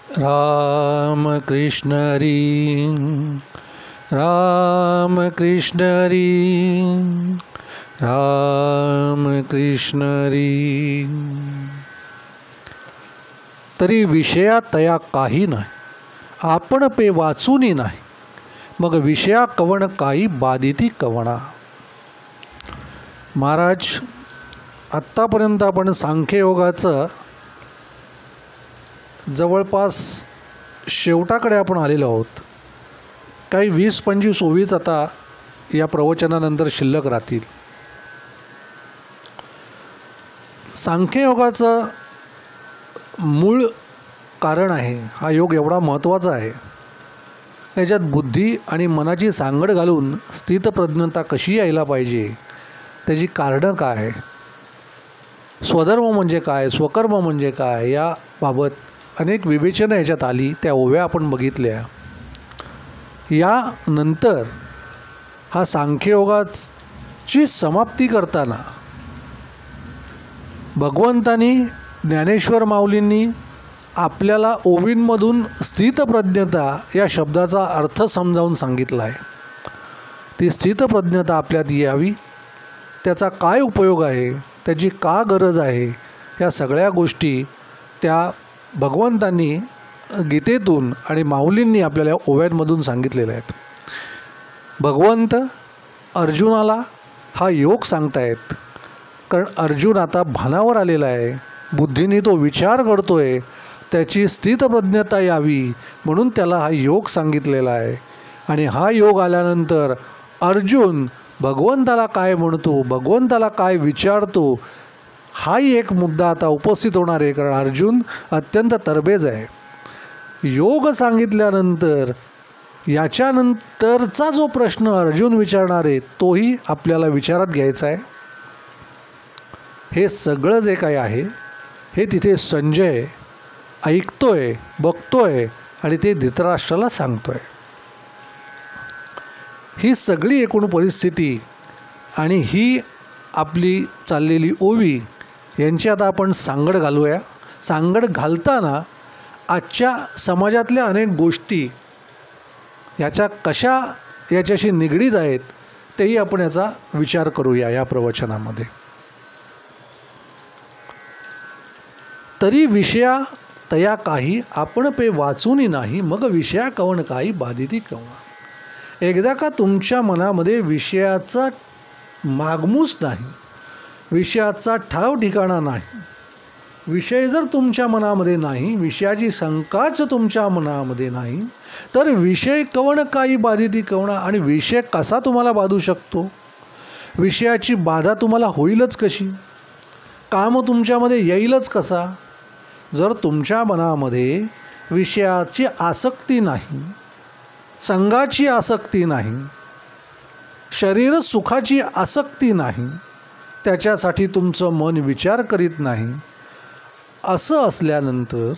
राम कृष्ण हरी राम कृष्ण हरी राम कृष्ण हरी. तरी विषया तया काही नाही, आपण पे वाचूनी नाही, मग विषया कवण काही बाधिती कवणा. महाराज, आत्तापर्यंत आपण सांख्ययोगाचं जवळपास शेवटाकडे आपण आलेलो आहोत. काही 20-25 ओळीच आता या प्रवचनानंतर शिल्लक राहतील. सांख्ययोगाचं मूळ कारण आहे, हा योग एवढा महत्त्वाचा आहे. याच्यात बुद्धी आणि मनाची सांगड घालून स्थितप्रज्ञता कशी यायला पाहिजे, त्याची कारणं काय, स्वधर्म म्हणजे काय, स्वकर्म म्हणजे काय, याबाबत अनेक विवेचनं याच्यात आली. त्या ओव्या आपण बघितल्या. यानंतर हा सांख्ययोगाची समाप्ती करताना भगवंतांनी, ज्ञानेश्वर माऊलींनी आपल्याला ओवींमधून स्थितप्रज्ञता या शब्दाचा अर्थ समजावून सांगितला आहे. ती स्थितप्रज्ञता आपल्यात यावी, त्याचा काय उपयोग आहे, त्याची का गरज आहे, या सगळ्या गोष्टी त्या भगवंतांनी गीतेतून आणि माऊलींनी आपल्याला ओव्यांमधून सांगितलेल्या आहेत. भगवंत अर्जुनाला हा योग सांगतायत, कारण अर्जुन आता भानावर आलेला आहे, बुद्धीने तो विचार करतो आहे, त्याची स्थितप्रज्ञता यावी म्हणून त्याला हा योग सांगितलेला आहे. आणि हा योग आल्यानंतर अर्जुन भगवंताला काय म्हणतो, भगवंताला काय विचारतो, हाही एक मुद्दा आता उपस्थित होणार आहे, कारण अर्जुन अत्यंत तरबेज आहे. योग सांगितल्यानंतर याच्यानंतरचा जो प्रश्न अर्जुन विचारणार आहे तोही आपल्याला विचारात घ्यायचा आहे. हे सगळं जे काही आहे हे तिथे संजय ऐकतोय, बघतोय आणि ते धृतराष्ट्राला सांगतोय. ही सगळी एकूण परिस्थिती आणि ही आपली चाललेली ओवी यांची आता आपण सांगड घालूया. सांगड घालताना आजच्या समाजातल्या अनेक गोष्टी याच्या कशा याच्याशी निगडीत आहेत तेही आपण याचा विचार करूया या प्रवचनामध्ये. तरी विषया तया काही आपण पे वाचूनी नाही, मग विषया कवण काही बाधिती कवणा. एकदा का तुमच्या मनामध्ये विषयाचा मागमूस नाही, विषयाचा ठाव ठिकाणा नाही, विषय जर तुमच्या मनामध्ये नाही, विषयाची शंकाच तुमच्या मनामध्ये नाही, तर विषय कवण काही बाधिती कवणा. आणि विषय कसा तुम्हाला बाधू शकतो, विषयाची बाधा तुम्हाला होईलच कशी, काम तुमच्यामध्ये येईलच कसा, जर तुमच्या मनामध्ये विषयाची आसक्ती नाही, संघाची आसक्ती नाही, शरीर सुखाची आसक्ती नाही, त्याच्यासाठी तुमचं मन विचार करीत नाही. असं असल्यानंतर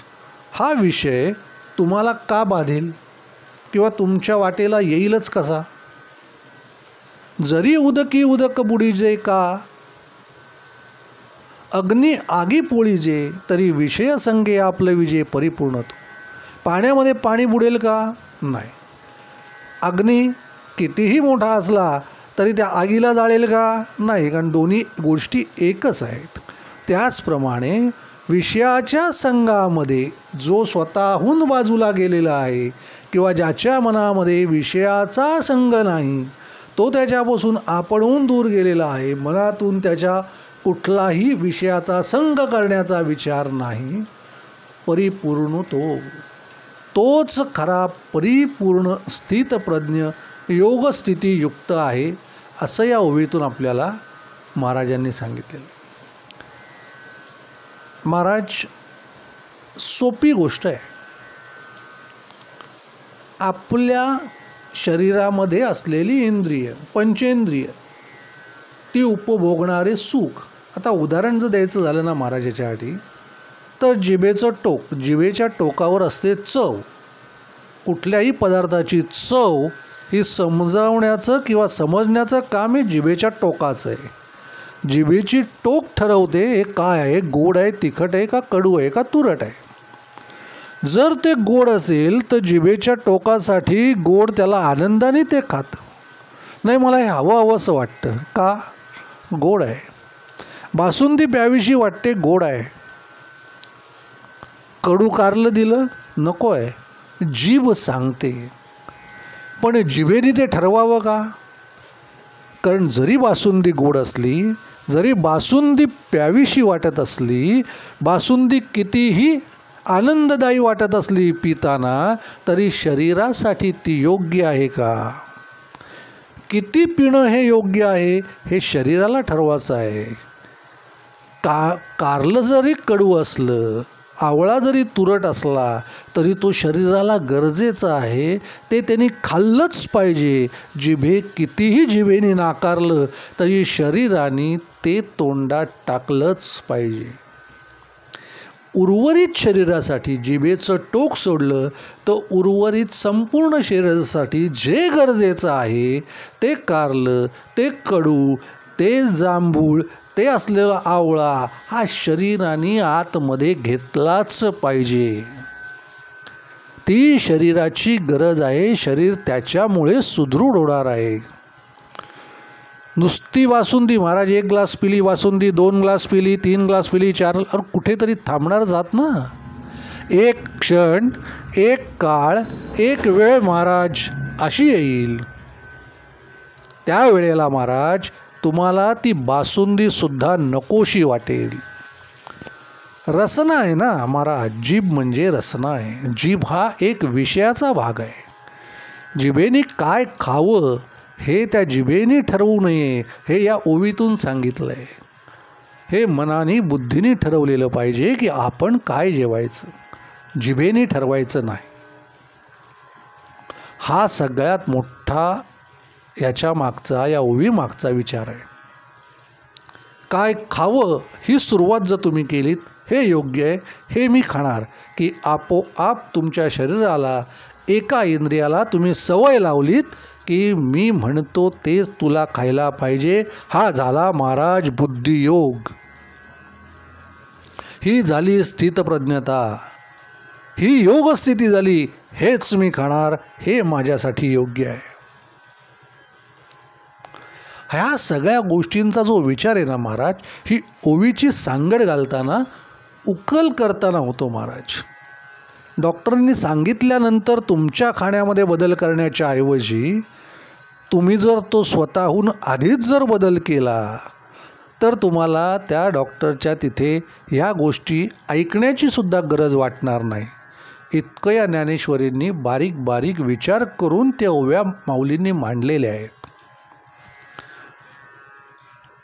हा विषय तुम्हाला का बाधेल किंवा तुमच्या वाटेला येईलच कसा. जरी उदकी उदक बुडीजे का, अग्नी आगी पोळीजे, तरी विषय संगे आपलं विजय परिपूर्ण तो. पाण्यामध्ये पाणी बुडेल का, नाही. अग्नी कितीही मोठा असला तरी त्या आगीला जाळेल का, नाही, कारण दोन्ही गोष्टी एकच आहेत. त्याचप्रमाणे विषयाच्या संघामध्ये जो स्वतःहून बाजूला गेलेला आहे किंवा ज्याच्या मनामध्ये विषयाचा संघ नाही, तो त्याच्यापासून आपणहून दूर गेलेला आहे, मनातून त्याच्या कुठलाही विषयाचा संघ करण्याचा विचार नाही, परिपूर्ण तोच खरा परिपूर्ण स्थितप्रज्ञ योगस्थितीयुक्त आहे, असं या ओवीतून आपल्याला महाराजांनी सांगितलेलं. महाराज, सोपी गोष्ट आहे. आपल्या शरीरामध्ये असलेली इंद्रिय, पंचेंद्रिय, ती उपभोगणारे सुख. आता उदाहरण जर द्यायचं झालं ना महाराज याच्यासाठी, तर जिभेचं टोक, जिभेच्या टोकावर असते चव. कुठल्याही पदार्थाची चव ही समजावण्याचं किंवा समजण्याचं काम हे जिभेच्या टोकाचं आहे. जिभेची टोक ठरवते हे काय आहे, गोड आहे, तिखट आहे का कडू आहे का तुरट आहे. जर ते गोड असेल तर जिभेच्या टोकासाठी गोड त्याला आनंदाने ते खातं. नाही मला हे हवं असं वाटतं का, गोड आहे. बासुंदी प्यावीशी वाटते, गोड आहे. कडू कारलं दिलं, नको आहे. जीभ सांगते. पण जिभेने ते ठरवावं का? कारण जरी बासुंदी गोड असली, जरी बासुंदी प्यावीशी वाटत असली, बासुंदी कितीही आनंददायी वाटत असली पिताना, तरी शरीरासाठी ती योग्य आहे का? किती पिणं हे योग्य आहे हे शरीराला ठरवायचं आहे. कारलं जरी कडू असलं, आवळा जरी तुरट असला, तरी तो शरीराला गरजेचा आहे. ते त्यांनी खाल्लंच पाहिजे. कितीही जिभेने नाकारलं तरी शरीराने ते तोंडात टाकलंच पाहिजे. उर्वरित शरीरासाठी जिभेचं टोक सोडलं तर उर्वरित संपूर्ण शरीरासाठी जे गरजेचं आहे ते कारलं, ते कडू, ते जांभूळ, ते असलेला आवळा हा शरीराने आतमध्ये घेतलाच पाहिजे. ती शरीराची गरज आहे. शरीर त्याच्यामुळे सुदृढ होणार आहे. नुसती बासुंदी, महाराज 1 ग्लास पिली बासुंदी, 2 ग्लास पिली, 3 ग्लास पिली, 4, कुठेतरी थांबणारच आहात ना. एक क्षण, एक काळ, एक वेळ महाराज अशी येईल, त्या वेळेला महाराज तुम्हाला ती बासुंदीसुद्धा नकोशी वाटेल. रसना आहे ना महाराज, जीभ म्हणजे रसना आहे. जीभ हा एक विषयाचा भाग आहे. जिभेने काय खावं हे त्या जिभेने ठरवू नये, हे या ओवीतून सांगितलं आहे. हे मनाने बुद्धीने ठरवलेलं पाहिजे की आपण काय जेवायचं, जिभेने ठरवायचं नाही. हा सगळ्यात मोठा याच्या मागचा, या ओवी मागचा विचार आहे. काय खावं ही सुरुवात जर तुम्ही केलीत, हे योग्य आहे, हे मी खाणार, की आपोआप तुमच्या शरीराला, एका इंद्रियाला तुम्ही सवय लावलीत की मी म्हणतो ते तुला खायला पाहिजे. हा झाला महाराज बुद्धियोग. ही झाली स्थितप्रज्ञता, ही योग स्थिती झाली. हेच मी खाणार, हे माझ्यासाठी योग्य आहे. ह्या सगळ्या गोष्टींचा जो विचार आहे ना महाराज, ही ओवीची सांगड घालताना, उकल करताना होतो महाराज. डॉक्टरांनी सांगितल्यानंतर तुमच्या खाण्यामध्ये बदल करण्याच्या ऐवजी तुम्ही जर तो स्वतःहून आधीच जर बदल केला तर तुम्हाला त्या डॉक्टरच्या तिथे ह्या गोष्टी ऐकण्याची सुद्धा गरज वाटणार नाही. इतकं या ज्ञानेश्वरींनी बारीक बारीक विचार करून त्या ओव्या माऊलींनी मांडलेल्या आहेत.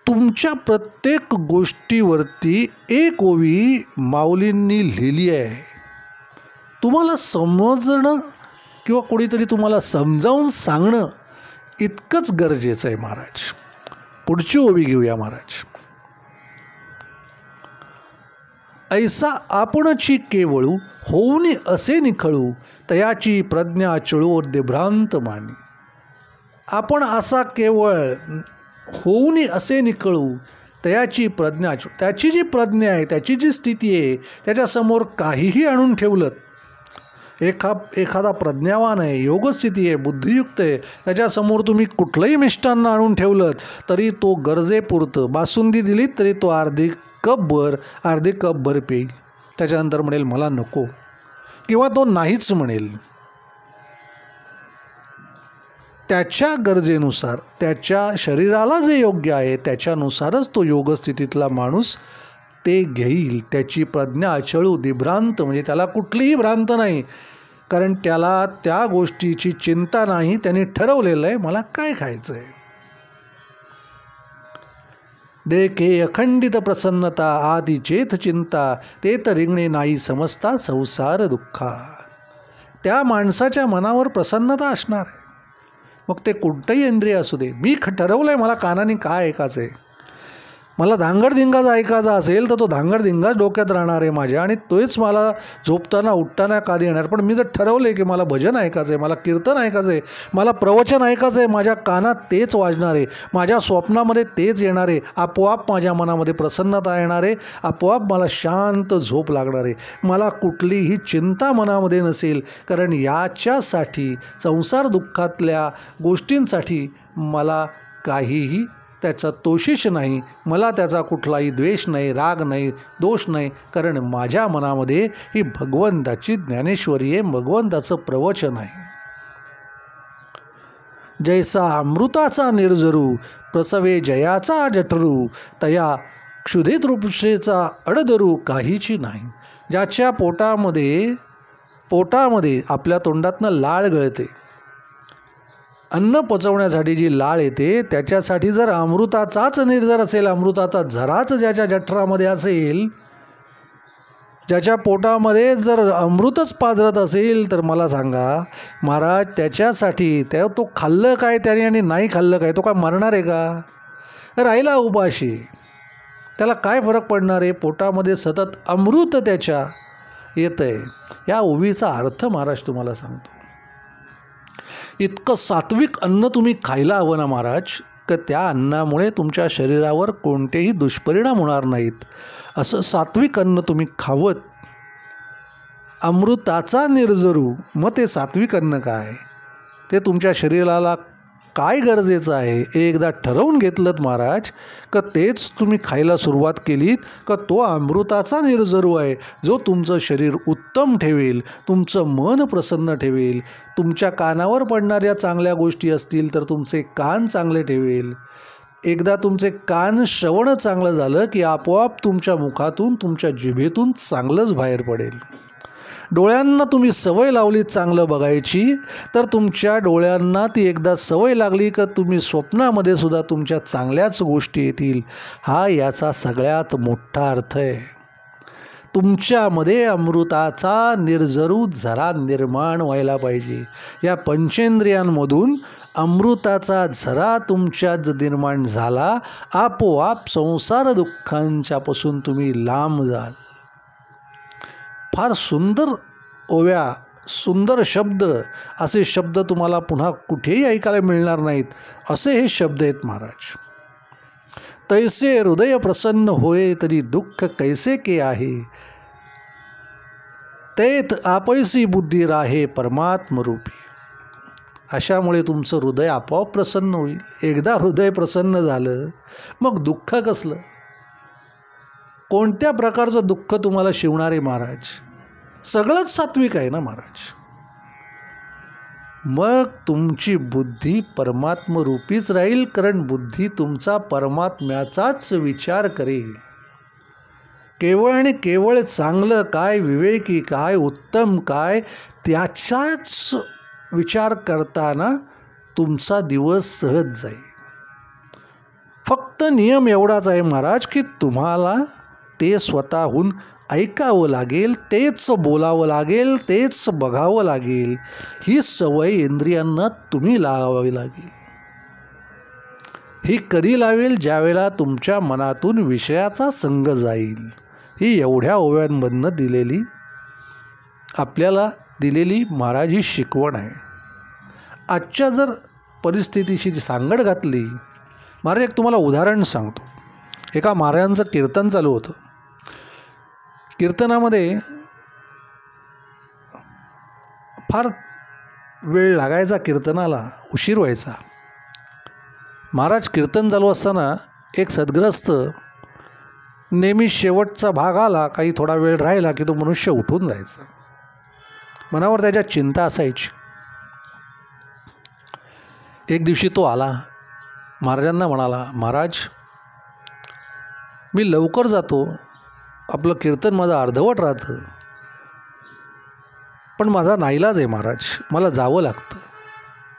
तुमच्या प्रत्येक गोष्टीवरती एक ओवी माऊलींनी लिहिली आहे. तुम्हाला समजणं किंवा कोणीतरी तुम्हाला समजावून सांगणं इतकंच गरजेचं आहे महाराज. पुढची ओवी घेऊया महाराज. ऐसा आपणची केवळू होऊन असे निखळू, तयाची प्रज्ञा चळोर भ्रांत मानी. आपण असा केवळ होऊन असे निखळू, तयाची प्रज्ञा, त्याची जी प्रज्ञा आहे, त्याची जी स्थिती आहे, त्याच्यासमोर काहीही आणून ठेवलं, एखादा प्रज्ञावान आहे, योगस्थिती आहे, बुद्धियुक्त आहे, त्याच्यासमोर तुम्ही कुठलंही मिष्टान्न आणून ठेवलं तरी तो गरजेपुरतं, बासुंदी दिली तरी तो अर्धे कपभर पेईल. त्याच्यानंतर म्हणेल मला नको, किंवा तो नाहीच म्हणेल. त्याच्या गरजेनुसार, त्याच्या शरीराला जे योग्य आहे त्याच्यानुसारच तो योगस्थितीतला माणूस ते घेईल. त्याची प्रज्ञा चळू दिभ्रांत, म्हणजे त्याला कुठलीही भ्रांत नाही, कारण त्याला त्या गोष्टीची चिंता नाही. त्याने ठरवलेलं आहे मला काय खायचं आहे. देखे अखंडित प्रसन्नता आदि चेत चिंता, ते तर रिंगणे नाही समजता संसार दुःखा. त्या माणसाच्या मनावर प्रसन्नता असणार आहे. मग ते कोणतंही इंद्रिय असू दे. मी ठरवलं आहे मला कानाने काय ऐकायचं आहे. मला धांगडधिंगाच ऐकायचा असेल तर तो धांगडधिंगाच डोक्यात राहणार आहे माझ्या, आणि तोच मला झोपताना उठताना कादी येणार. पण मी जर ठरवले की मला भजन ऐकायचं आहे, मला कीर्तन ऐकायचं आहे, मला प्रवचन ऐकायचं आहे, माझ्या कानात तेच वाजणार आहे, माझ्या स्वप्नामध्ये तेच येणार आहे, आपोआप माझ्या मनामध्ये प्रसन्नता येणार आहे, आपोआप मला शांत झोप लागणार आहे, मला कुठलीही चिंता मनामध्ये नसेल. कारण याच्यासाठी संसार दुःखातल्या गोष्टींसाठी मला काहीही त्याचा तोशिष नाही, मला त्याचा कुठलाही द्वेष नाही, राग नाही, दोष नाही. कारण माझ्या मनामध्ये ही भगवंताची ज्ञानेश्वरी आहे, भगवंताचं प्रवचन आहे. जैसा अमृताचा निर्जरू प्रसवे जयाचा जठरू तया क्षुधे तृप्तेचा अडदरू काहीची नाही. ज्याच्या पोटामध्ये आपल्या तोंडातनं लाळ गळते, अन्न पचवण्यासाठी जी लाळ येते, त्याच्यासाठी जर अमृताचाच निर्जर असेल, अमृताचा झराच ज्याच्या जठरामध्ये असेल, ज्याच्या पोटामध्ये जर अमृतच पाझरत असेल, तर मला सांगा महाराज, त्याच्यासाठी तो खाल्लं काय त्याने आणि नाही खाल्लं काय, तो काय मरणार आहे का? राहिला उपाशी, त्याला काय फरक पडणार आहे? पोटामध्ये सतत अमृत त्याच्या येतं आहे. या ओवीचा अर्थ महाराज तुम्हाला सांगतो. इतकं सात्विक अन्न तुम्ही खायला हवं ना महाराज, की त्या अन्नामुळे तुमच्या शरीरावर कोणतेही दुष्परिणाम होणार नाहीत. असं सात्विक अन्न तुम्ही खावत, अमृताचा निर्जरू. मग ते सात्विक अन्न काय, ते तुमच्या शरीराला काय गरजेचं आहे, एकदा ठरवून घेतलं महाराज का तेच तुम्ही खायला सुरुवात केलीत का तो अमृताचा निर्जरू आहे, जो तुमचं शरीर उत्तम ठेवेल, तुमचं मन प्रसन्न ठेवेल. तुमच्या कानावर पडणाऱ्या चांगल्या गोष्टी असतील तर तुमचे कान चांगले ठेवेल. एकदा तुमचे कान श्रवण चांगलं झालं की आपोआप तुमच्या मुखातून, तुमच्या जिभेतून चांगलंच बाहेर पडेल. डोळ्यांना तुम्ही सवय लावली चांगलं बघायची, तर तुमच्या डोळ्यांना ती एकदा सवय लागली का तुम्ही स्वप्नामध्ये सुद्धा तुमच्या चांगल्याच गोष्टी येतील. हा याचा सगळ्यात मोठा अर्थ आहे. तुमच्यामध्ये अमृताचा निर्जरू झरा निर्माण व्हायला पाहिजे. या पंचेंद्रियांमधून अमृताचा झरा तुमच्यात निर्माण झाला, आपोआप संसार दुःखांच्यापासून तुम्ही लांब जाल. फार सुंदर ओव्या, सुंदर शब्द, असे शब्द तुम्हाला पुन्हा कुठेही ऐकायला मिळणार नाहीत. असे हे शब्द आहेत महाराज. तैसे हृदय प्रसन्न होय तरी दुःख कैसे के आहे, तेत आपैसी बुद्धी राहे परमात्मरूपी. अशामुळे तुमचं हृदय आपोआप प्रसन्न होईल. एकदा हृदय प्रसन्न झालं मग दुःख कसलं, कोणत्या प्रकारचं दुःख तुम्हाला शिवणार आहे महाराज? सगळंच सात्विक आहे ना महाराज. मग तुमची बुद्धी परमात्मरूपीच राहील, कारण बुद्धी तुमचा परमात्म्याचाच विचार करेल. केवळ आणि केवळ चांगलं काय, विवेकी काय, उत्तम काय, त्याचाच विचार करताना तुमचा दिवस सहज जाईल. फक्त नियम एवढाच आहे महाराज की तुम्हाला ते स्वतःहून ऐकावं लागेल, तेच बोलावं लागेल, तेच बघावं लागेल. ही सवय इंद्रियांना तुम्ही लावावी लागेल. ही कधी लावेल? ज्यावेळेला तुमच्या मनातून विषयाचा संग जाईल. ही एवढ्या ओव्यांमधनं आपल्याला दिलेली महाराज ही शिकवण आहे. आजच्या जर परिस्थितीशी सांगड घातली, महाराज एक तुम्हाला उदाहरण सांगतो. एका महाराजांचं कीर्तन चालू होतं. कीर्तनामध्ये फार वेळ लागायचा, कीर्तनाला उशीर व्हायचा. महाराज कीर्तन चालू असताना एक सद्ग्रस्त नेहमी शेवटचा भाग आला, काही थोडा वेळ राहिला की तो मनुष्य उठून जायचा. मनावर त्याच्या चिंता असायची. एक दिवशी तो आला, महाराजांना म्हणाला, महाराज मी लवकर जातो, आपलं कीर्तन माझं अर्धवट राहतं, पण माझा नाईलाज आहे महाराज, मला जावं लागतं.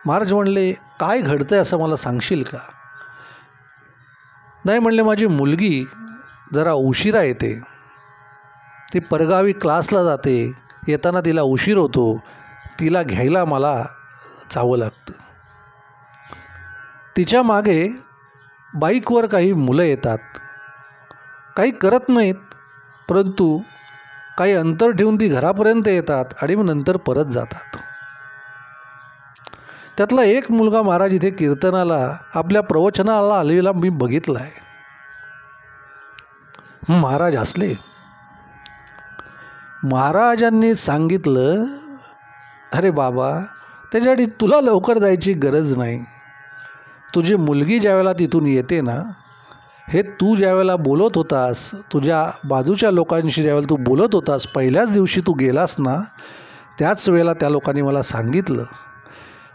महाराज म्हणले, काय घडतंय असं मला सांगशील का? नाही म्हणले, माझी मुलगी जरा उशिरा येते, ती परगावी क्लासला जाते, येताना तिला उशीर होतो, तिला घ्यायला मला जावं लागतं. तिच्या मागे बाईकवर काही मुलं येतात, काही करत नाहीत, परंतु काही अंतर ठेवून ती घरापर्यंत येतात आणि मग नंतर परत जातात. त्यातला एक मुलगा महाराज इथे कीर्तनाला आपल्या प्रवचनाला आलेला मी बघितला आहे. महाराज हसले. महाराजांनी सांगितलं, अरे बाबा, त्याच्यासाठी तुला लवकर जायची गरज नाही. तुझी मुलगी ज्यावेळेला तिथून येते ना, हे तू ज्यावेळेला बोलत होतास, तुझ्या बाजूच्या लोकांशी ज्यावेळेला तू बोलत होतास, पहिल्याच दिवशी तू गेलास ना, त्याच वेळेला त्या लोकांनी मला सांगितलं.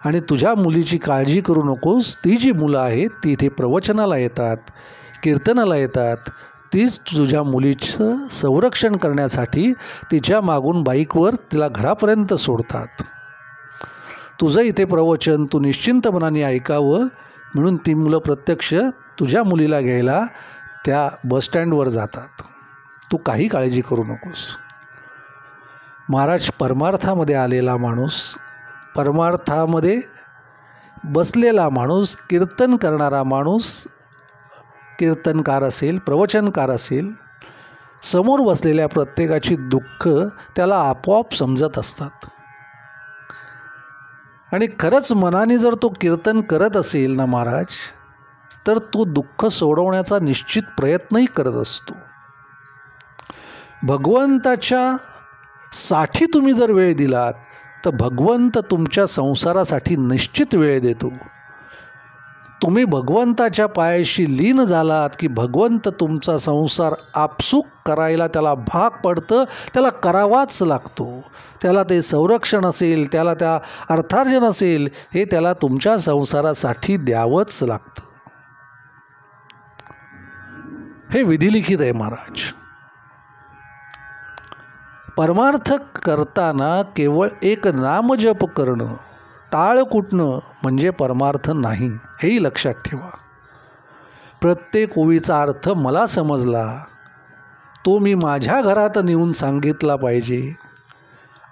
आणि तुझ्या मुलीची काळजी करू नकोस, ती जी मुलं आहेत ती इथे प्रवचनाला येतात, कीर्तनाला येतात, तीच तुझ्या मुलीचं संरक्षण करण्यासाठी तिच्या मागून बाईकवर तिला घरापर्यंत सोडतात. तुझं इथे प्रवचन तू निश्चिंत मनाने ऐकावं म्हणून ती मुलं प्रत्यक्ष तुझ्या मुलीला घ्यायला त्या बसस्टँडवर जातात. तू काही काळजी करू नकोस. महाराज परमार्थामध्ये आलेला माणूस, परमार्थामध्ये बसलेला माणूस, कीर्तन करणारा माणूस, कीर्तनकार असेल, प्रवचनकार असेल, समोर बसलेल्या प्रत्येकाची दुःख त्याला आपोआप समजत असतात. आणि खरंच मनाने जर तो कीर्तन करत असेल ना महाराज, तर तो दुःख सोडवण्याचा निश्चित प्रयत्नही करत असतो. भगवंताच्या साठी तुम्ही जर वेळ दिलात तर भगवंत तुमच्या संसारासाठी निश्चित वेळ देतो. तुम्ही भगवंताच्या पायाशी लीन झालात की भगवंत तुमचा संसार आपसूक करायला त्याला भाग पडतं, त्याला करावाच लागतो. त्याला ते संरक्षण असेल, त्याला त्या अर्थार्जन असेल, हे त्याला तुमच्या संसारासाठी द्यावंच लागतं. हे विधिलिखित आहे महाराज. परमार्थ करताना केवळ एक नामजप करणं, टाळ कुटणं म्हणजे परमार्थ नाही, हेही लक्षात ठेवा. प्रत्येक ओळीचा अर्थ मला समजला, तो मी माझ्या घरात नेऊन सांगितला पाहिजे.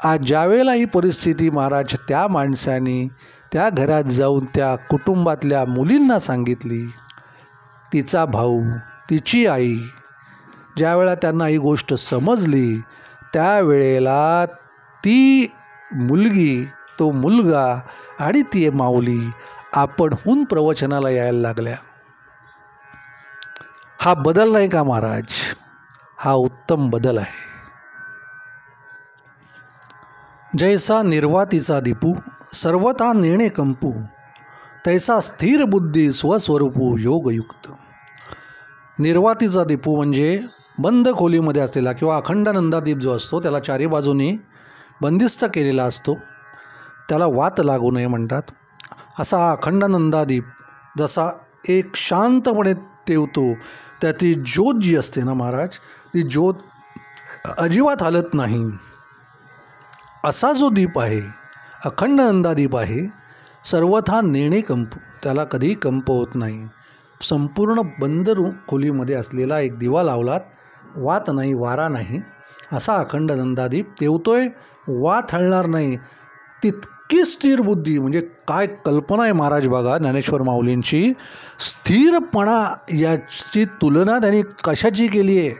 आज ज्यावेळेला ही परिस्थिती महाराज त्या माणसाने त्या घरात जाऊन त्या कुटुंबातल्या मुलींना सांगितली, तिचा भाऊ, तिची आई, ज्यावेळेला त्यांना ही गोष्ट समजली, त्यावेळेला ती मुलगी, तो मुलगा आणि ती माऊली आपणहून प्रवचनाला यायला लागल्या. हा बदल नाही का महाराज? हा उत्तम बदल आहे. जैसा निर्वातीचा दीपू सर्वथा नेणे कंपू, तैसा स्थिर बुद्धी स्वस्वरूपू योगयुक्त. निर्वातीचा दीपू म्हणजे बंद खोलीमध्ये असलेला किंवा अखंडानंदादीप जो असतो त्याला चारी बाजूने बंदिस्त केलेला असतो, त्याला वात लागू नये म्हणतात. असा हा अखंडानंदादीप जसा एक शांतपणे तेवतो, त्याची ज्योत जी असते ना महाराज, ती ज्योत अजिबात हलत नाही. असा जो दीप आहे, अखंड नंदादीप आहे, सर्वथा नेणे कंपू, त्याला कधीही कंप होत नाही. संपूर्ण बंद खोलीमध्ये असलेला एक दिवा लावलात, वात नाही, वारा नाही, असा अखंड नंदादीप तेवतोय, वात हलणार नाही. तितकी स्थिर बुद्धी, म्हणजे काय कल्पना आहे महाराज बघा ज्ञानेश्वर माऊलींची. स्थिरपणा याची तुलना त्यांनी कशाची केली आहे?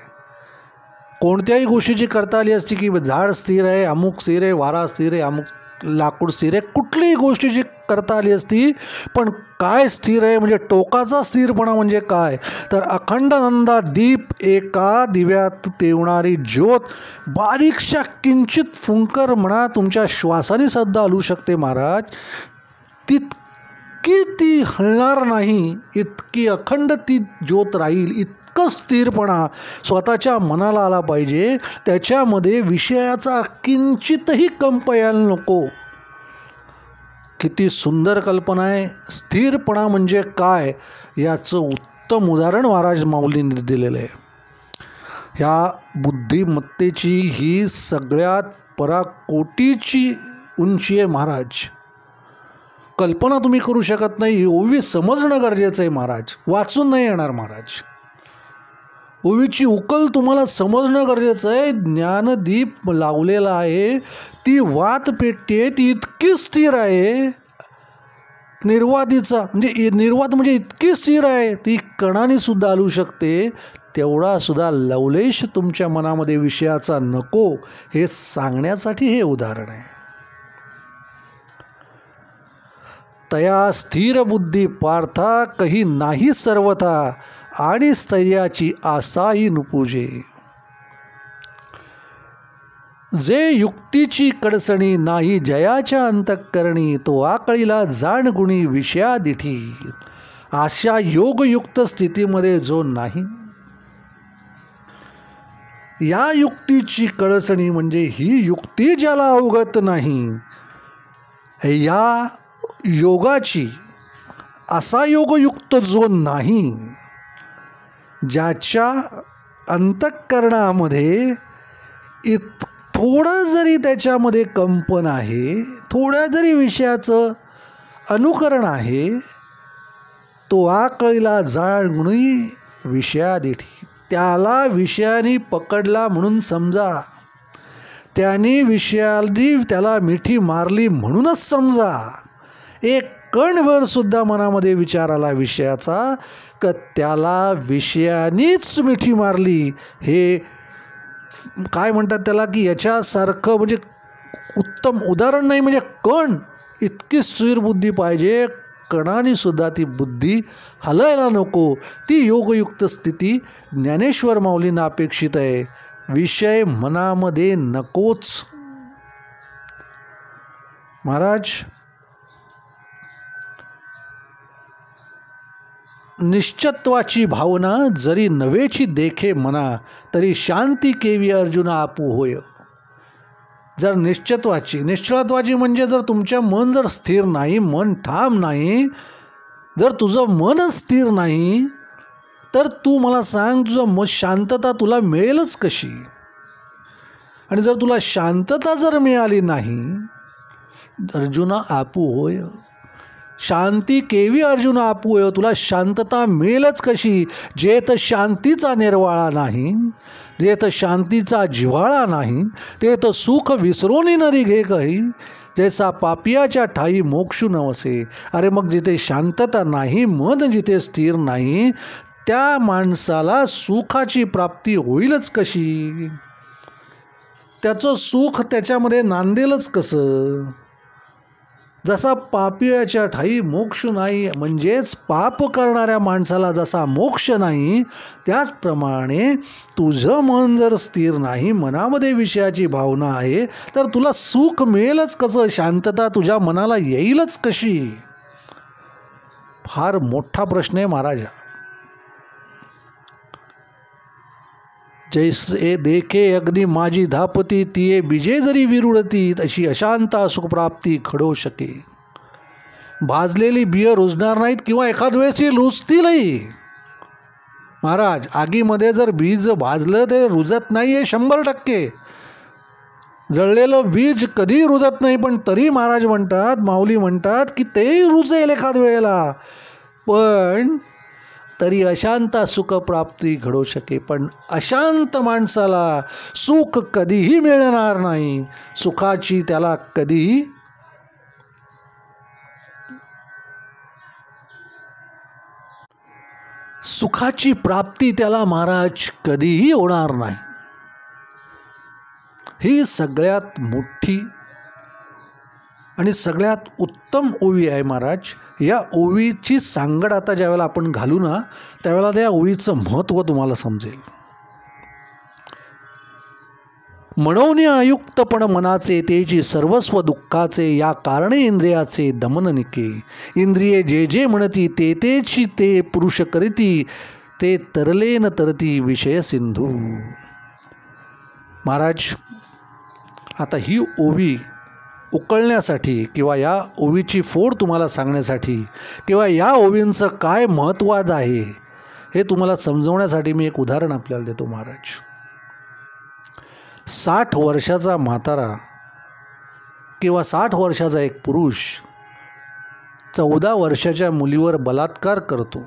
कोणत्याही गोष्टीची करता आली असती की झाड स्थिर आहे, अमुक स्थिर आहे, वारा स्थिर आहे, अमुक लाकूड स्थिर आहे, कुठलीही गोष्टीची करता आली असती. पण काय स्थिर आहे म्हणजे टोकाचा स्थिरपणा म्हणजे काय? तर अखंडानंदा दीप, एका दिव्यात तेवणारी ज्योत, बारीकशा किंचित फुंकर म्हणा तुमच्या श्वासाने सुद्धा हलू शकते महाराज, तितकी ती हलणार नाही, इतकी अखंड ती ज्योत राहील. इतकं स्थिरपणा स्वतःच्या मनाला आला पाहिजे, त्याच्यामध्ये विषयाचा किंचितही कंप यायला नको. किती सुंदर कल्पना आहे. स्थिरपणा म्हणजे काय याचं उत्तम उदाहरण महाराज माऊलींनी दिलेलं आहे. ह्या बुद्धिमत्तेची ही सगळ्यात पराकोटीची उंची आहे महाराज. कल्पना तुम्ही करू शकत नाही. ओवी समजणं गरजेचं आहे महाराज, वाचून नाही येणार महाराज. ओवीची उकल तुम्हाला समजणं गरजेचं आहे. ज्ञानदीप लावलेला आहे, ती वात पेटते, ती इतकी स्थिर आहे. निर्वातीचा म्हणजे निर्वात म्हणजे इतकी स्थिर आहे, ती कणाने सुद्धा हलू शकते. तेवढासुद्धा लवलेश तुमच्या मनामध्ये विषयाचा नको हे सांगण्यासाठी हे उदाहरण आहे. तया स्थिर बुद्धी पार्था कही नाही सर्वथा आणि स्थैर्याची आसाही नुपूजे. जे युक्तीची कडसणी नाही जयाच्या अंतःकरणी तो आकळीला जाण गुणी विषयादिठी. अशा योगयुक्त स्थितीमध्ये जो नाही, या युक्तीची कळसणी म्हणजे ही युक्ती ज्याला अवगत नाही, या योगाची असा योगयुक्त जो नाही, ज्याच्या अंतःकरणामध्ये थोडं जरी त्याच्यामध्ये कंपन आहे, थोड्या जरी विषयाचं अनुकरण आहे, तो आकळीला जाणुनी विषयादिठी. त्याला विषयाने पकडला म्हणून समजा, त्याने विषयाने त्याला मिठी मारली म्हणूनच समजा. एक कणभर सुद्धा मनामध्ये विचार आला विषयाचा का त्याला विषयानेच मिठी मारली, हे काय म्हणतात त्याला की याच्यासारखं म्हणजे उत्तम उदाहरण नाही. म्हणजे कण इतकी स्थिर बुद्धी पाहिजे, कणाने सुद्धा ती बुद्धी हलायला नको. ती योगयुक्त स्थिती ज्ञानेश्वर माऊलींना अपेक्षित आहे. विषय मनामध्ये नकोच. महाराज, निश्चत्वाची भावना जरी नवेची देखे मना तरी शांती केवी अर्जुना आपू होय. जर निश्चलत्वाची म्हणजे जर तुमच्या मन जर स्थिर नाही, मन ठाम नाही, जर तुझं मनच स्थिर नाही तर तू मला सांग तुझं शांतता तुला मिळेलच कशी. आणि जर तुला शांतता जर मिळाली नाही, अर्जुना आपू होय, शांती केवी अर्जुन आपू होय, तुला शांतता मिळेलच कशी. जेथ शांतीचा निर्वाळा नाही, जेथ शांतीचा जिव्हाळा नाही, तेथ सुख विसरोनी नरी घे काही, जैसा पापियाच्या ठाई मोक्षू नवसे. अरे मग जिथे शांतता नाही, मन जिथे स्थिर नाही, त्या माणसाला सुखाची प्राप्ती होईलच कशी. त्याचं सुख त्याच्यामध्ये नांदेलच कसं. जसा पापियाच्या ठाई मोक्ष नाही, म्हणजेच पाप करणाऱ्या माणसाला जसा मोक्ष नाही, त्याचप्रमाणे तुझं मन जर स्थिर नाही, मनामध्ये विषयाची भावना आहे, तर तुला सुख मिळेलच कसं, शांतता तुझ्या मनाला येईलच कशी. फार मोठा प्रश्न आहे महाराजा. जैसे देखे अग्नी माझी धापती तिये बीजे जरी विरुळती, तशी अशांता सुखप्राप्ती खडो शके. भाजलेली बिय रुजणार नाहीत किंवा एखाद वेळेस ती रुजतीलही. महाराज, आगीमध्ये जर बीज भाजलं ते रुजत नाही आहे 100%. जळलेलं बीज कधी रुजत नाही, पण तरी महाराज म्हणतात, माऊली म्हणतात की तेही रुजेल एखाद वेळेला, पण तरी अशांता सुखप्राप्ती घडू शके. पण अशांत माणसाला सुख कधीही मिळणार नाही. सुखाची त्याला कधीही सुखाची प्राप्ती त्याला महाराज कधीही होणार नाही. ही सगळ्यात मोठी आणि सगळ्यात उत्तम ओवी आहे महाराज. या ओवीची सांगड आता ज्यावेळेला आपण घालू ना, त्यावेळेला त्या ओवीचं महत्त्व तुम्हाला समजेल. म्हणून अयुक्तपण मनाचे तेची सर्वस्व दुःखाचे, या कारणे इंद्रियाचे दमन निके. इंद्रिये जे जे म्हणती ते तेची ते पुरुष करीती, ते तरले न तरती विषय सिंधू. महाराज, आता ही ओवी उकळण्यासाठी किंवा या ओवीची फोड तुम्हाला सांगण्यासाठी किंवा या ओवींचं काय महत्त्व आहे हे तुम्हाला समजवण्यासाठी मी एक उदाहरण आपल्याला देतो. महाराज, 60 वर्षाचा म्हातारा किंवा 60 वर्षाचा एक पुरुष 14 वर्षाच्या मुलीवर बलात्कार करतो,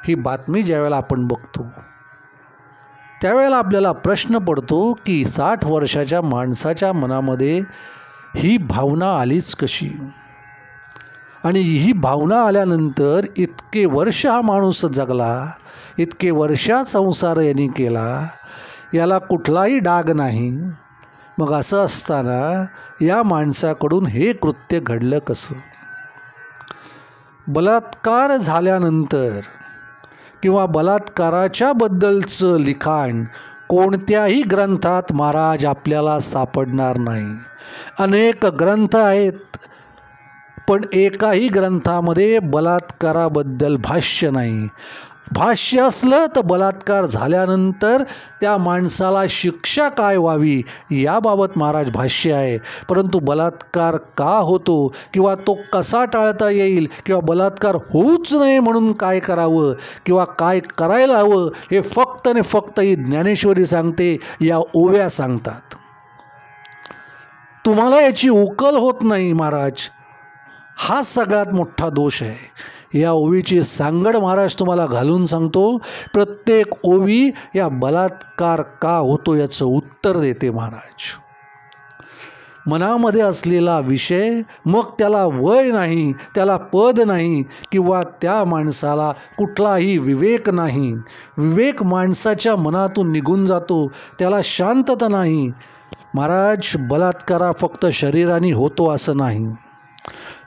ही बातमी ज्यावेळेला आपण बघतो त्यावेळेला आपल्याला प्रश्न पडतो की 60 वर्षाच्या माणसाच्या मनामध्ये ही भावना आलीच कशी. आणि ही भावना आल्यानंतर इतके वर्ष हा माणूस जगला, इतके वर्षात संसार यांनी केला, याला कुठलाही डाग नाही. मग असं असताना या माणसाकडून हे कृत्य घडलं कसं? बलात्कार झाल्यानंतर किंवा बलात्काराच्या बद्दलचं लिखाण कोणत्याही ग्रंथात महाराज आपल्याला सापडणार नाही. अनेक ग्रंथ आहेत, पण एकाही ग्रंथामध्ये बलात्काराबद्दल भाष्य नाही. भाष्य असलं तर बलात्कार झाल्यानंतर त्या माणसाला शिक्षा काय व्हावी याबाबत महाराज भाष्य आहे. परंतु बलात्कार का होतो किंवा तो कसा टाळता येईल किंवा बलात्कार होऊच नये म्हणून काय करावं किंवा काय करायला हवं हे फक्त आणि फक्त ही ज्ञानेश्वरी सांगते, या ओव्या सांगतात. तुम्हाला याची उकल होत नाही महाराज, हा सगळ्यात मोठा दोष आहे. या ओवीची सांगड महाराज तुम्हाला घालून सांगतो. प्रत्येक ओवी या बलात्कार का होतो याचं उत्तर देते महाराज. मनामध्ये असलेला विषय, मग त्याला वय नाही, त्याला पद नाही किंवा त्या माणसाला कुठलाही विवेक नाही. विवेक माणसाच्या मनातून निघून जातो, त्याला शांतता नाही. महाराज बलात्कार फक्त शरीराने होतो असं नाही.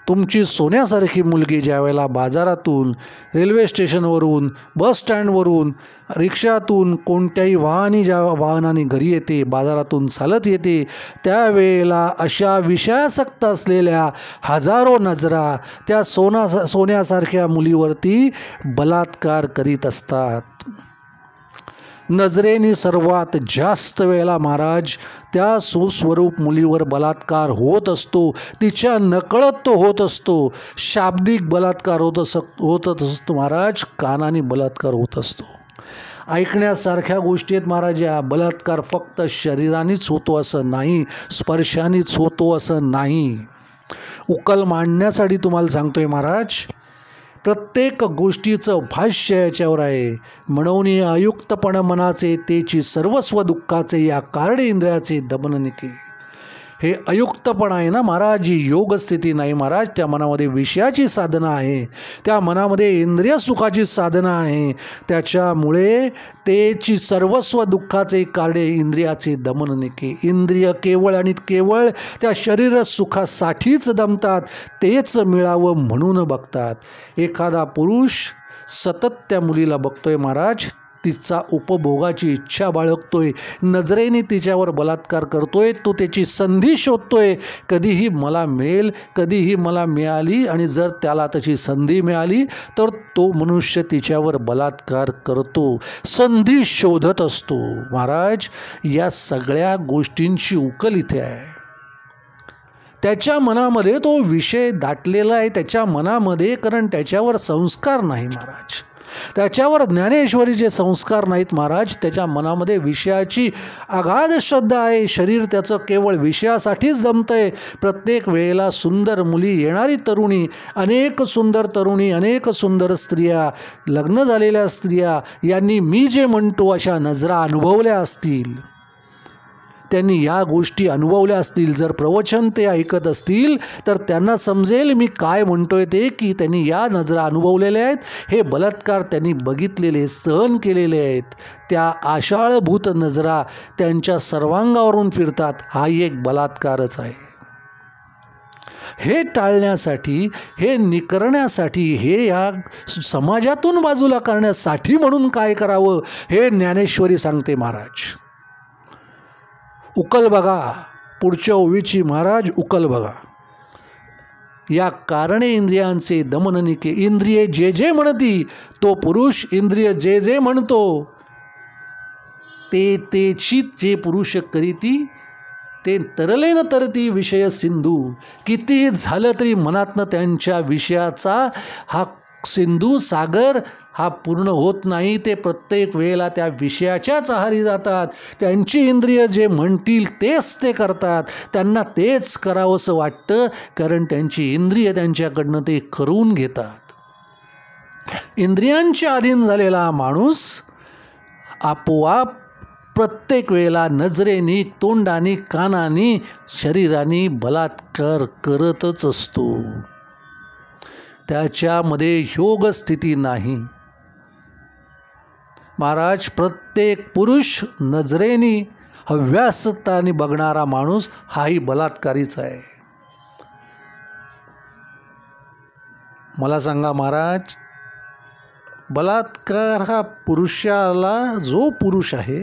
तुमची सोन्यासारखी मुलगी ज्या वेळेला बाजारातून, रेल्वे स्टेशनवरून, बस स्टँडवरून, रिक्षातून, कोणत्याही वाहनाने घरी येते, बाजारातून चालत येते, त्यावेळेला अशा विषयासक्त असलेल्या हजारो नजरा त्या सोन्यासारख्या मुलीवरती बलात्कार करीत असतात. नजरेने सर्वात जास्त वेळेला महाराज त्या सुस्वरूप मुलीवर बलात्कार होत असतो. तिच्या नकळत तो होत असतो. शाब्दिक बलात्कार होत असतो महाराज, कानाने बलात्कार होत असतो. ऐकण्यासारख्या गोष्टी आहेत महाराज. या बलात्कार फक्त शरीरानेच होतो असं नाही, स्पर्शानेच होतो असं नाही. उकल मांडण्यासाठी तुम्हाला सांगतोय महाराज, प्रत्येक गोष्टीचं भाष्य याच्यावर आहे. म्हणून अयुक्तपण मनाचे तेची सर्वस्व दुःखाचे, या कारणे इंद्रियाचे दमननिके. हे अयुक्तपण आहे ना महाराज, ही योगस्थिती नाही महाराज. त्या मनामध्ये विषयाची साधना आहे, त्या मनामध्ये इंद्रिय सुखाची साधना आहे. त्याच्यामुळे तेची सर्वस्व दुःखाचे कारणे इंद्रियाचे दमननिके. इंद्रिय केवळ आणि केवळ त्या शरीर सुखासाठीच दमतात, तेच मिळावं म्हणून बघतात. एखादा पुरुष सतत त्या मुलीला बघतोय महाराज, तिचा उपभोगाची इच्छा बाळगतोय, नजरेने तिच्यावर बलात्कार करतोय, तो त्याची संधी शोधतोय. कधीही मला मिळेल, कधीही मला मिळाली, आणि जर त्याला तशी संधी मिळाली तर तो मनुष्य तिच्यावर बलात्कार करतो, संधी शोधत असतो. महाराज या सगळ्या गोष्टींची उकल इथे आहे. त्याच्या मनामध्ये तो विषय दाटलेला आहे, त्याच्या मनामध्ये, कारण त्याच्यावर संस्कार नाही महाराज. त्याच्यावर ज्ञानेश्वरीचे संस्कार नाहीत महाराज. त्याच्या मनामध्ये विषयाची अगाध श्रद्धा आहे. शरीर त्याचं केवळ विषयासाठीच जमतंय. प्रत्येक वेळेला सुंदर मुली, येणारी तरुणी, अनेक सुंदर तरुणी, अनेक सुंदर स्त्रिया, लग्न झालेल्या स्त्रिया यांनी मी जे म्हणतो अशा नजरा अनुभवल्या असतील, त्यांनी या गोष्टी अनुभवल्या असतील. जर प्रवचन ते ऐकत असतील तर त्यांना समजेल मी काय म्हणतोय ते, की त्यांनी या नजरा अनुभवलेल्या आहेत. हे बलात्कार त्यांनी बघितलेले, सहन केलेले आहेत. त्या आशाळभूत नजरा त्यांच्या सर्वांगावरून फिरतात. हाही एक बलात्कारच आहे. हे टाळण्यासाठी, हे निकरण्यासाठी, हे या समाजातून बाजूला करण्यासाठी म्हणून काय करावं हे ज्ञानेश्वरी सांगते महाराज. उकल बघा, पुढच्या ओवीची महाराज उकल बघा. या कारणे इंद्रियांचे दमननिके. इंद्रिये जे जे म्हणती, तो पुरुष इंद्रिय जे जे म्हणतो तेची जे पुरुष करीती, ते तरले न तरती विषय सिंधू. किती झालं तरी मनातनं त्यांच्या विषयाचा हा सिंधू सागर हा पूर्ण होत नाही. ते प्रत्येक वेळेला त्या विषयाच्याच आहारी जातात. त्यांची इंद्रिय जे म्हणतील तेच ते करतात. त्यांना तेच करावंसं वाटतं, कारण त्यांची इंद्रिय त्यांच्याकडनं ते करून घेतात. इंद्रियांच्या अधीन झालेला माणूस आपोआप प्रत्येक वेळेला नजरेनी, तोंडानी, कानानी, शरीरानी बलात्कार करतच असतो. त्याच्यामध्ये योग स्थिती नाही. महाराज, प्रत्येक पुरुष नजरेने हव्यासताने बघणारा माणूस हाही बलात्कारीच आहे. मला सांगा महाराज, बलात्कार हा पुरुषाला, जो पुरुष आहे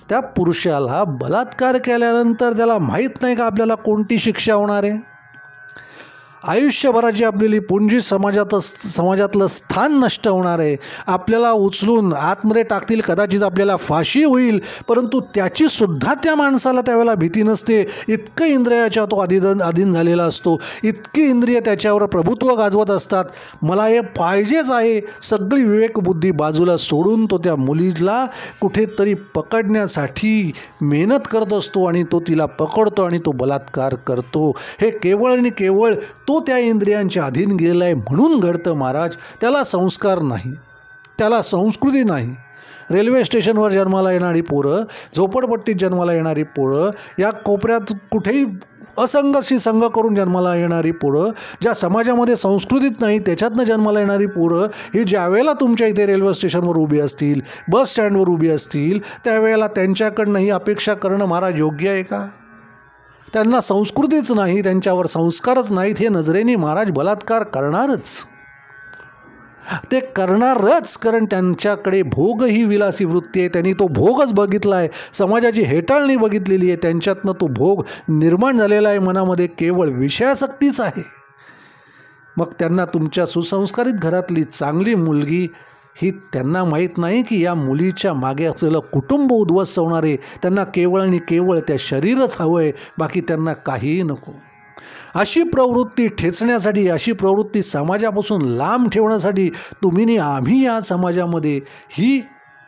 त्या पुरुषाला बलात्कार केल्यानंतर त्याला माहीत नाही का आपल्याला कोणती शिक्षा होणार आहे? आयुष्यभराची आपली पुंजी समाजातलं स्थान नष्ट होणार आहे. आपल्याला उचलून आतमध्ये टाकतील, कदाचित आपल्याला फाशी होईल, परंतु त्याचीसुद्धा त्या माणसाला त्यावेळेला भीती नसते. इतकं इंद्रियाच्या तो अधीन झालेला असतो, इतकी इंद्रिय त्याच्यावर प्रभुत्व गाजवत असतात. मला हे पाहिजेच आहे, सगळी विवेकबुद्धी बाजूला सोडून तो त्या मुलीला कुठेतरी पकडण्यासाठी मेहनत करत असतो आणि तो तिला पकडतो आणि तो बलात्कार करतो. हे केवळ आणि केवळ तो त्या इंद्रियांच्या अधीन गेलेला आहे म्हणून घडतं महाराज. त्याला संस्कार नाही, त्याला संस्कृती नाही. रेल्वे स्टेशनवर जन्माला येणारी पोरं, झोपडपट्टीत जन्माला येणारी पोरं, या कोपऱ्यात कुठेही असंघशी संघ करून जन्माला येणारी पोरं, ज्या समाजामध्ये संस्कृतीत नाही त्याच्यातनं जन्माला येणारी पोरं, ही ज्या वेळेला तुमच्या इथे रेल्वे स्टेशनवर उभी असतील, बस स्टँडवर उभी असतील, त्यावेळेला त्यांच्याकडनं ही अपेक्षा करणं महाराज योग्य आहे का? त्यांना संस्कृतीच नाही, त्यांच्यावर संस्कारच नाहीत. हे नजरेने महाराज बलात्कार करणारच, ते करणारच. कारण त्यांच्याकडे भोग ही विलासी वृत्ती आहे. त्यांनी तो भोगच बघितला आहे, समाजाची हेटाळणी बघितलेली आहे, त्यांच्यातनं तो भोग निर्माण झालेला आहे. मनामध्ये केवळ विषयासक्तीच आहे. मग त्यांना तुमच्या सुसंस्कारित घरातली चांगली मुलगी ही त्यांना माहीत नाही की या मुलीच्या मागे असलेलं कुटुंब उद्ध्वस्त होणार आहे. त्यांना केवळ आणि केवळ त्या शरीरच हवं आहे, बाकी त्यांना काहीही नको. अशी प्रवृत्ती ठेचण्यासाठी, अशी प्रवृत्ती समाजापासून लांब ठेवण्यासाठी तुम्ही आणि आम्ही या समाजामध्ये ही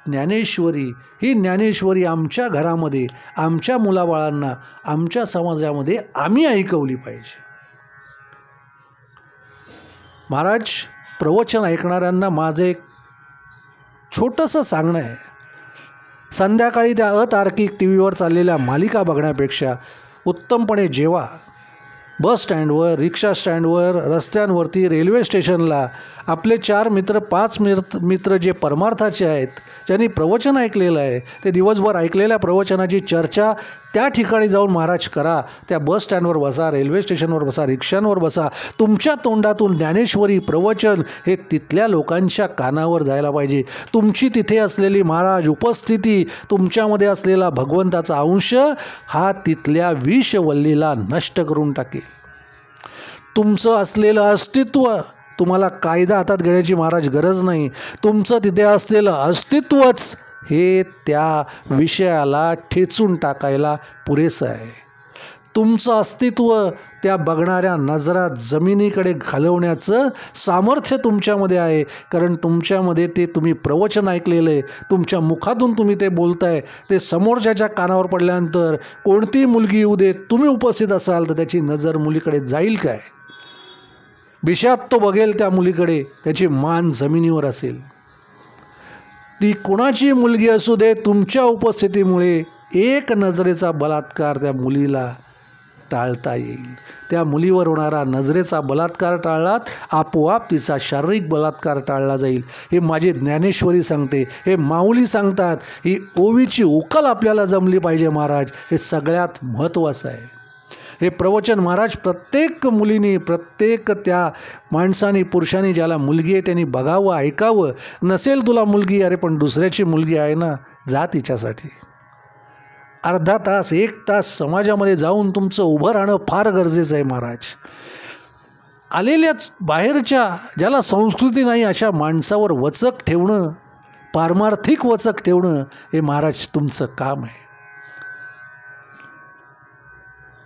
ज्ञानेश्वरी आमच्या घरामध्ये, आमच्या मुलाबाळांना, आमच्या समाजामध्ये आम्ही ऐकवली पाहिजे. महाराज, प्रवचन ऐकणाऱ्यांना माझं एक छोटंसं सांगणं आहे. संध्याकाळी त्या अतार्किक टी व्हीवर चाललेल्या मालिका बघण्यापेक्षा उत्तमपणे जेवा. बस स्टँडवर, रिक्षा स्टँडवर, रस्त्यांवरती, रेल्वे स्टेशनला आपले 4 मित्र 5 मित्र जे परमार्थाचे आहेत, ज्यांनी प्रवचन ऐकलेलं आहे, ते दिवसभर ऐकलेल्या प्रवचनाची चर्चा त्या ठिकाणी जाऊन महाराज करा. त्या बस स्टँडवर बसा, रेल्वे स्टेशनवर बसा, रिक्षांवर बसा. तुमच्या तोंडातून ज्ञानेश्वरी प्रवचन हे तिथल्या लोकांच्या कानावर जायला पाहिजे. तुमची तिथे असलेली महाराज उपस्थिती, तुमच्यामध्ये असलेला भगवंताचा अंश हा तिथल्या विषवल्लीला नष्ट करून टाकेल. तुमचं असलेलं अस्तित्व, तुम्हाला कायदा हातात घेण्याची महाराज गरज नाही. तुमचं तिथे असलेलं अस्तित्वच हे त्या विषयाला ठेचून टाकायला पुरेसं आहे. तुमचं अस्तित्व त्या बघणाऱ्या नजरा जमिनीकडे घालवण्याचं सामर्थ्य तुमच्यामध्ये आहे. कारण तुमच्यामध्ये ते तुम्ही प्रवचन ऐकलेलं आहे, तुमच्या मुखातून तुम्ही ते बोलताय, ते समोरच्याच्या कानावर पडल्यानंतर कोणतीही मुलगी येऊ दे, तुम्ही उपस्थित असाल तर त्याची नजर मुलीकडे जाईल काय? विषयात तो बघेल त्या मुलीकडे, त्याची मान जमिनीवर असेल. ती कोणाची मुलगी असू दे, तुमच्या उपस्थितीमुळे एक नजरेचा बलात्कार त्या मुलीला टाळता येईल. त्या मुलीवर होणारा नजरेचा बलात्कार टाळलात, आपोआप तिचा शारीरिक बलात्कार टाळला जाईल. हे माझे ज्ञानेश्वरी सांगते, हे माऊली सांगतात. ही ओवीची उकल आपल्याला जमली पाहिजे महाराज, हे सगळ्यात महत्त्वाचं आहे. हे प्रवचन महाराज प्रत्येक मुलीने, प्रत्येक त्या माणसाने, पुरुषाने ज्याला मुलगी आहे त्यांनी बघावं, ऐकावं. नसेल तुला मुलगी, अरे पण दुसऱ्याची मुलगी आहे ना, जा तिच्यासाठी. अर्धा तास, 1 तास समाजामध्ये जाऊन तुमचं उभं राहणं फार गरजेचं आहे महाराज. आलेल्याच बाहेरच्या, ज्याला संस्कृती नाही अशा माणसावर वचक ठेवणं, पारमार्थिक वचक ठेवणं, हे महाराज तुमचं काम आहे.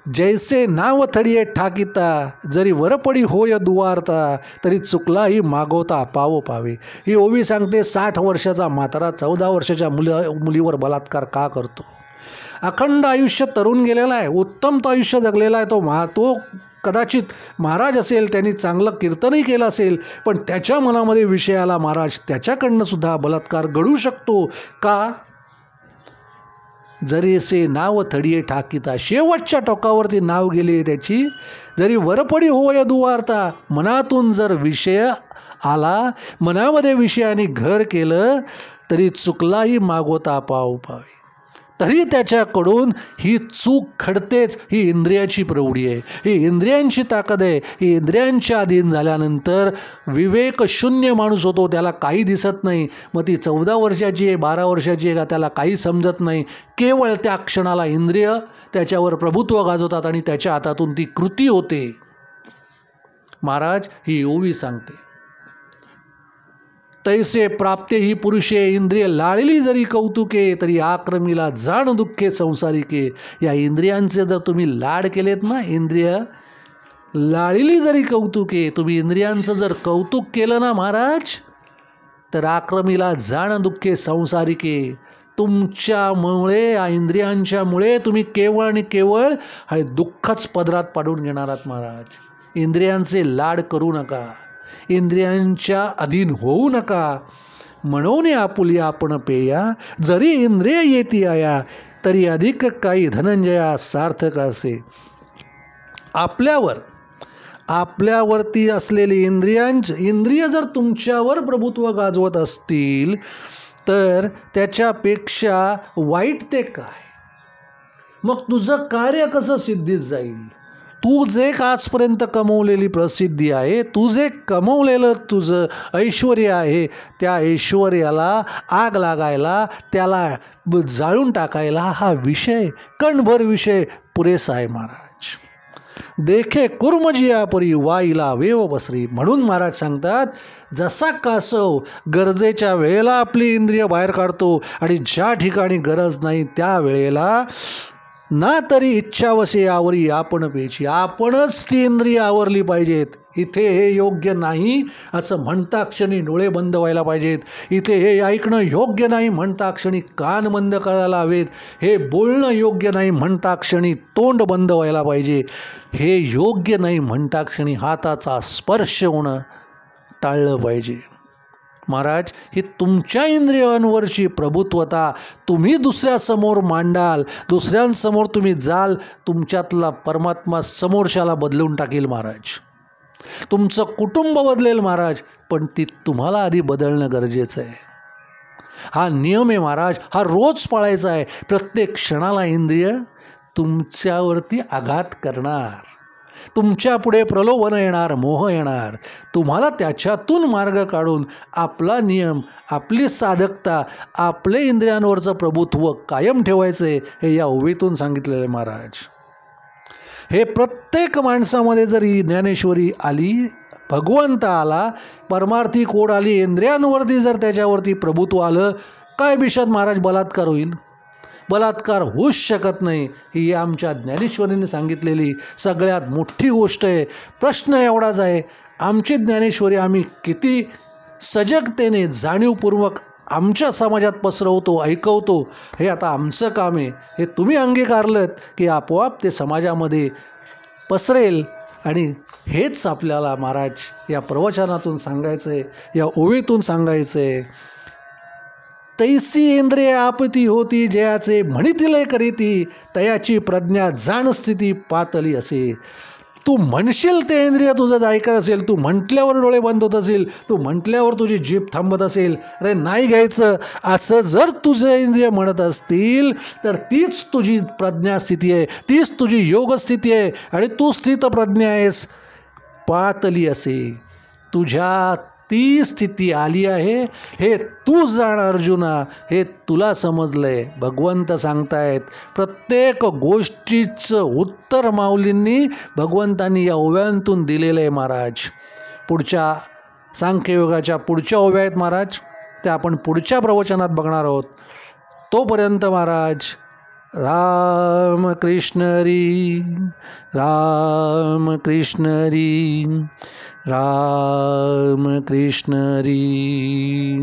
जैसे नाव थडिये ठाकिता, जरी वरपडी होय दुवारता, तरी चुकलाही मागवता पावो पावे. ही ओवी सांगते 60 वर्षाचा म्हातारा 14 वर्षाच्या मुलीवर बलात्कार का करतो? अखंड आयुष्य तरुण गेलेला आहे, उत्तम तो आयुष्य जगलेला आहे. तो कदाचित महाराज असेल, त्यांनी चांगलं कीर्तनही केलं असेल, पण त्याच्या मनामध्ये विषयाला महाराज त्याच्याकडनं सुद्धा बलात्कार घडू शकतो का? जरी असे नाव थडिये ठाकिता, शेवटच्या टोकावरती नाव गेले त्याची. जरी वरपडी होय दुवारता, मनातून जर विषय आला, मनामध्ये विषयाने घर केलं, तरी चुकलाही मागोता पाव पावे. तरी त्याच्याकडून ही चूक घडतेच. ही इंद्रियाची प्रौढी आहे, ही इंद्रियांची ताकद आहे. ही इंद्रियांच्या अधीन झाल्यानंतर विवेक शून्य माणूस होतो, त्याला काही दिसत नाही. मग ती 14 वर्षाची आहे, 12 वर्षाची आहे का, त्याला काही समजत नाही. केवळ त्या क्षणाला इंद्रिय त्याच्यावर प्रभुत्व गाजवतात आणि त्याच्या हातातून ती कृती होते. महाराज ही ओवी सांगते, तैसे प्राप्ते ही पुरुषे इंद्रिय लाळली जरी कौतुके तरी आक्रमीला जाण दुःखे संसारिके. या इंद्रियांचे जर तुम्ही लाड केलेत ना, इंद्रिय लाळली जरी कौतुके, तुम्ही इंद्रियांचं जर कौतुक केलं ना महाराज, तर आक्रमीला जाण दुःखे संसारिके. तुमच्यामुळे या इंद्रियांच्यामुळे तुम्ही केवळ आणि केवळ हे दुःखच पदरात पाडून घेणार आहात महाराज. इंद्रियांचे लाड करू नका, इंद्रियांच्या अधीन होऊ नका. म्हणून आपुली आपण पेया जरी इंद्रिय येती आया तरी अधिक काही धनंजया सार्थक असे. आपल्यावरती असलेली इंद्रिय जर तुमच्यावर प्रभुत्व गाजवत असतील तर त्याच्यापेक्षा वाईट ते काय. मग तुझं कार्य कसं सिद्धीस जाईल. तू जे आजपर्यंत कमवलेली प्रसिद्धी आहे, तू जे कमवलेलं तुझं ऐश्वर्य आहे, त्या ऐश्वर्याला आग लागायला, त्याला जाळून टाकायला हा विषय, कणभर विषय पुरेसा आहे महाराज. देखे कुर्मजिया परी वाईला वेव बसरी. म्हणून महाराज सांगतात, जसा कासव गरजेच्या वेळेला आपली इंद्रिय बाहेर काढतो आणि ज्या ठिकाणी गरज नाही त्या वेळेला ना तरी इच्छावसे आवरी आपण पेची. आपणच ती इंद्रिय आवरली पाहिजेत. इथे हे योग्य नाही असं म्हणता क्षणी डोळे बंद व्हायला पाहिजेत. इथे हे ऐकणं योग्य नाही म्हणता क्षणी कान बंद करायला हवेत. हे बोलणं योग्य नाही म्हणता क्षणी तोंड बंद व्हायला पाहिजे. हे योग्य नाही म्हणता क्षणी हाताचा स्पर्श होणं टाळलं पाहिजे. महाराज, ही तुमच्या इंद्रियांवरची प्रभुत्वता तुम्ही दुसऱ्यासमोर मांडाल, दुसऱ्यांसमोर तुम्ही जाल, तुमच्यातला परमात्मा समोरच्याला बदलून टाकेल महाराज. तुमचं कुटुंब बदलेल महाराज, पण ती तुम्हाला आधी बदलणं गरजेचं आहे. हा नियम आहे महाराज, हा रोज पाळायचा आहे. प्रत्येक क्षणाला इंद्रिय तुमच्यावरती आघात करणार, तुमच्या पुढे प्रलोभन येणार, मोह येणार. तुम्हाला त्याच्यातून मार्ग काढून आपला नियम, आपली साधकता, आपले इंद्रियांवरचं प्रभुत्व कायम ठेवायचे. हे या ओवीतून सांगितलेलं आहे महाराज. हे प्रत्येक माणसामध्ये जरी ज्ञानेश्वरी आली, भगवंत आला, परमार्थी कोड आली, इंद्रियांवरती जर त्याच्यावरती प्रभुत्व आलं, काय बिशात महाराज बलात्कार होईल. बलात्कार होऊच शकत नाही. ही आमच्या ज्ञानेश्वरीने सांगितलेली सगळ्यात मोठी गोष्ट आहे. प्रश्न एवढाच आहे, आमची ज्ञानेश्वरी आम्ही किती सजगतेने, जाणीवपूर्वक आमच्या समाजात पसरवतो, ऐकवतो, हे आता आमचं काम आहे. हे तुम्ही अंगीकारलं की आपोआप ते समाजामध्ये पसरेल. आणि हेच आपल्याला महाराज या प्रवचनातून सांगायचं आहे, या ओवीतून सांगायचं आहे. तैसी इंद्रिय आपती होती जयाचे म्हणितिले करीती, तयाची प्रज्ञा जाण स्थिती पातली असे. तू म्हणशील ते इंद्रिय तुझं ऐकत असेल, तू म्हटल्यावर डोळे बंद होत असेल, तू म्हटल्यावर तुझी जीभ थांबत असेल, अरे नाही घ्यायचं असं जर तुझे इंद्रिय म्हणत असतील तर तीच तुझी प्रज्ञास्थिती आहे, तीच तुझी योगस्थिती आहे आणि तू स्थितप्रज्ञ आहेस. पातली असे, तुझ्या ती स्थिती आली आहे हे तू जाण अर्जुना. हे तुला समजलं आहे. भगवंत सांगतायत प्रत्येक गोष्टीचं उत्तर माऊलींनी, भगवंतांनी या ओव्यांतून दिलेलं आहे महाराज. पुढच्या सांख्ययोगाच्या पुढच्या ओव्या आहेत महाराज, त्या आपण पुढच्या प्रवचनात बघणार आहोत. तोपर्यंत महाराज राम कृष्ण हरी, राम कृष्ण हरी, राम कृष्ण हरी.